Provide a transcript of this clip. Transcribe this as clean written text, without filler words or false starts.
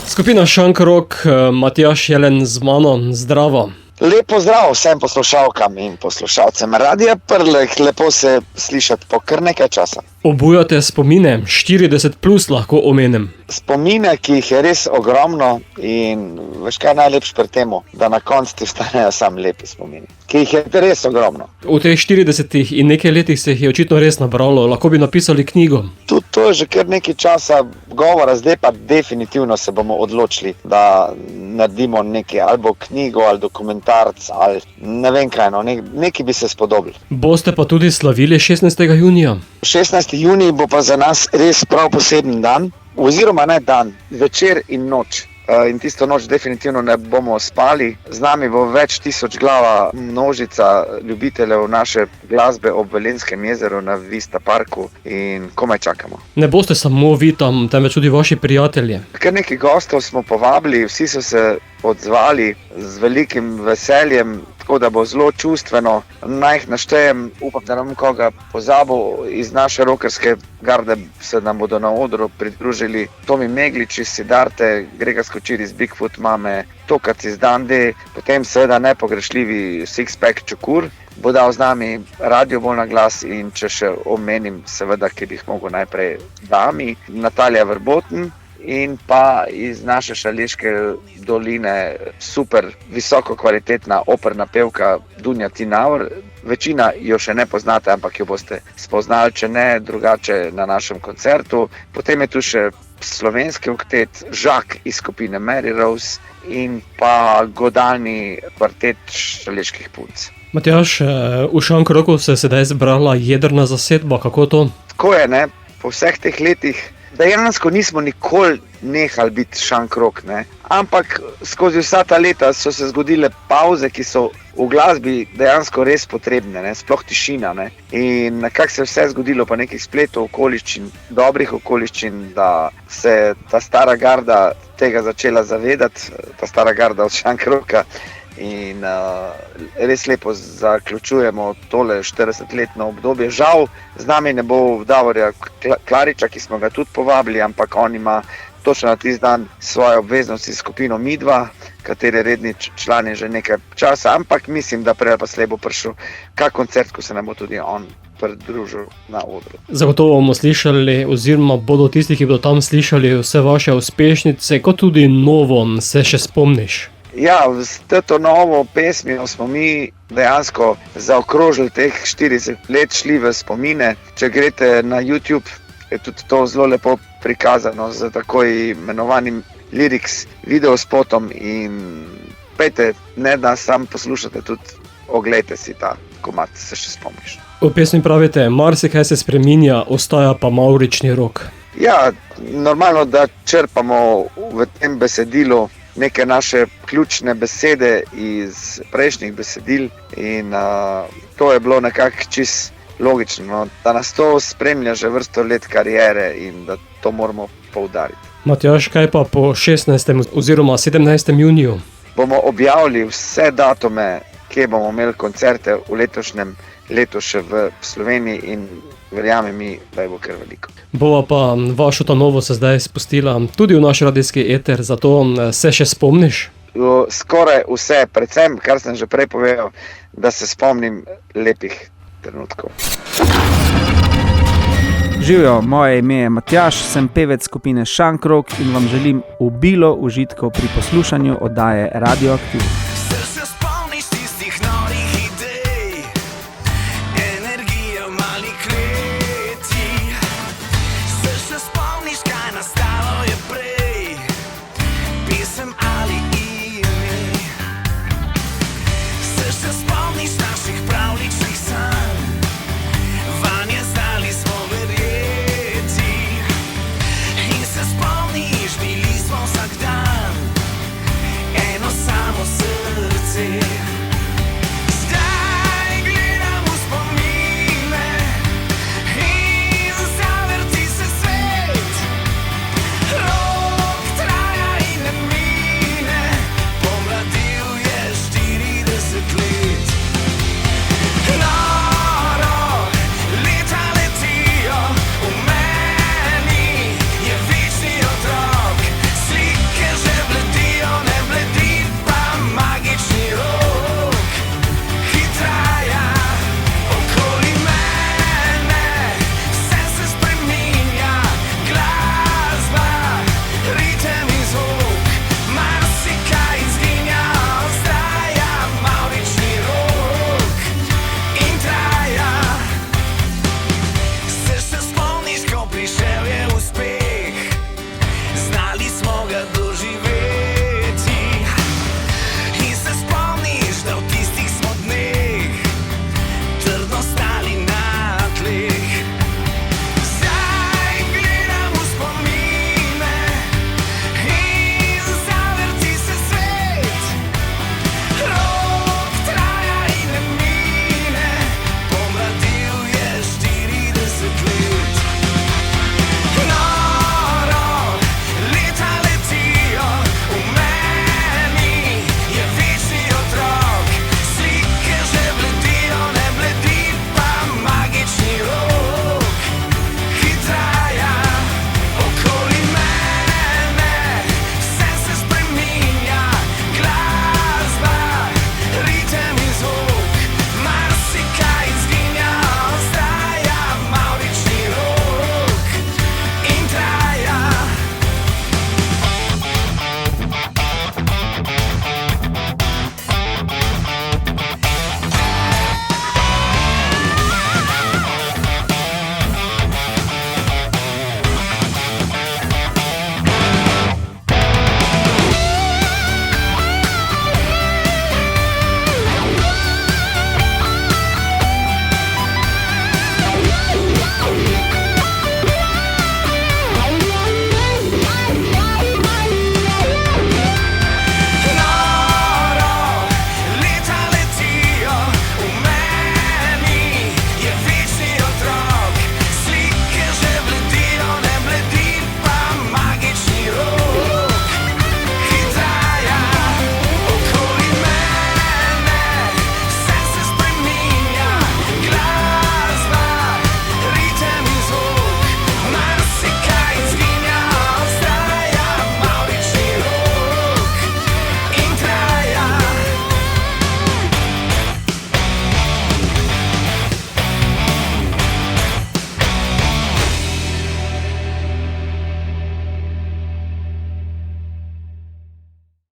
Skupina Šank Rock, Matjaž Jelen z mano, zdravo. Lep pozdrav vsem poslušalkam in poslušalcem Radia Prlek, lepo se slišati po kar nekaj časa. Obujate spomine, 40+ lahko omenim. Spomine, ki jih je res ogromno in veš kaj najlepše pri temu, da na koncu ti ostanejo samo lepi spomini, ki jih je res ogromno. V teh 40 in nekaj letih se jih je očitno res nabralo, lahko bi napisali knjigo. Tudi to je že kar nekaj časa govora, zdaj pa definitivno se bomo odločili, da naredimo nekaj, ali knjigo, ali dokumentarc, ali ne vem kaj, nekaj bi se spodobili. Boste pa tudi slavili 16. junija? 16. junij bo pa za nas res prav poseben dan, oziroma ne dan, večer in noč. In tisto noč definitivno ne bomo spali. Z nami bo več tisoč glava množica ljubiteljev naše glasbe ob Velenskem jezeru na Vista parku in komaj čakamo. Ne boste samo vi tam, temveč tudi vaši prijatelji. Kar nekaj gostov smo povabili, vsi so se odzvali z velikim veseljem, tako da bo zelo čustveno. Naj jih naštejem, upam, da nam koga pozabil. Iz naše rockerske garde se nam bodo na odru pridružili Tomi Meglič iz Siddharte, Grega Skočir iz Bigfoot Mame, Tokac iz Dande, potem seveda nepogrešljivi Sixpack Čukur, bo dal z nami Radio Bolj na glas in če še omenim seveda, ki bi jih mogel najprej Dami, Natalija Verboten in pa iz naše Šaleške doline super visoko kvalitetna operna pevka Dunja Tinaur. Večina jo še ne poznate, ampak jo boste spoznali, če ne drugače na našem koncertu. Potem je tu še slovenski oktet Žak iz skupine Mary Rose in pa godalni kvartet Šaleških punc. Matjaž, v Šank Rocku se je sedaj zbrala jedrna zasedba, kako to? Tako je, ne? Po vseh teh letih dejansko nismo nikoli nehali biti Šank Rock, ne? Ampak skozi vsa ta leta so se zgodile pavze, ki so v glasbi dejansko res potrebne, ne? Sploh tišina. Ne? In nekako se je vse zgodilo po nekih spletov okoliščin, dobrih okoliščin, da se je ta stara garda tega začela zavedati, ta stara garda od Šank Rocka. In res lepo zaključujemo tole 40-letno obdobje. Žal z nami ne bo Davorja Klariča, ki smo ga tudi povabili, ampak on ima točno na tisti dan svoje obveznosti s skupino Midva, katere redni član je že nekaj časa, ampak mislim, da prej pa slej bo prišel kak koncert, ko se nam bo tudi on pridružil na odru. Zagotovo bomo slišali, oziroma bodo tisti, ki bodo tam slišali vse vaše uspešnice, kot tudi novo, se še spomniš? Ja, s to novo pesmijo smo mi dejansko zaokrožili teh 40 let, šli v spomine. Če greste na YouTube, je tudi to zelo lepo prikazano z tako imenovanim lyrics videospotom in pejte, ne da sam poslušate, tudi oglejte si ta komad, se še spomniš. V pesmi pravite, marsikaj se spreminja, ostaja pa mavrični rok. Ja, normalno, da črpamo v tem besedilu neke naše ključne besede iz prejšnjih besedil in to je bilo nekako čisto logično, da nas to spremlja že vrsto let kariere in da to moramo poudariti. Matjaž, kaj pa po 16. oziroma 17. juniju? Bomo objavili vse datume, kje bomo imeli koncerte v letošnjem letu še v Sloveniji in verjamem mi, da je bo kar veliko. Bova pa vašo ta novo se zdaj spustila tudi v naš radijski eter, zato se še spomniš? Skoraj vse, predvsem, kar sem že prej povedal, da se spomnim lepih trenutkov. Živjo, moje ime je Matjaž, sem pevec skupine Šank Rock in vam želim obilo užitkov pri poslušanju oddaje Radioaktiv.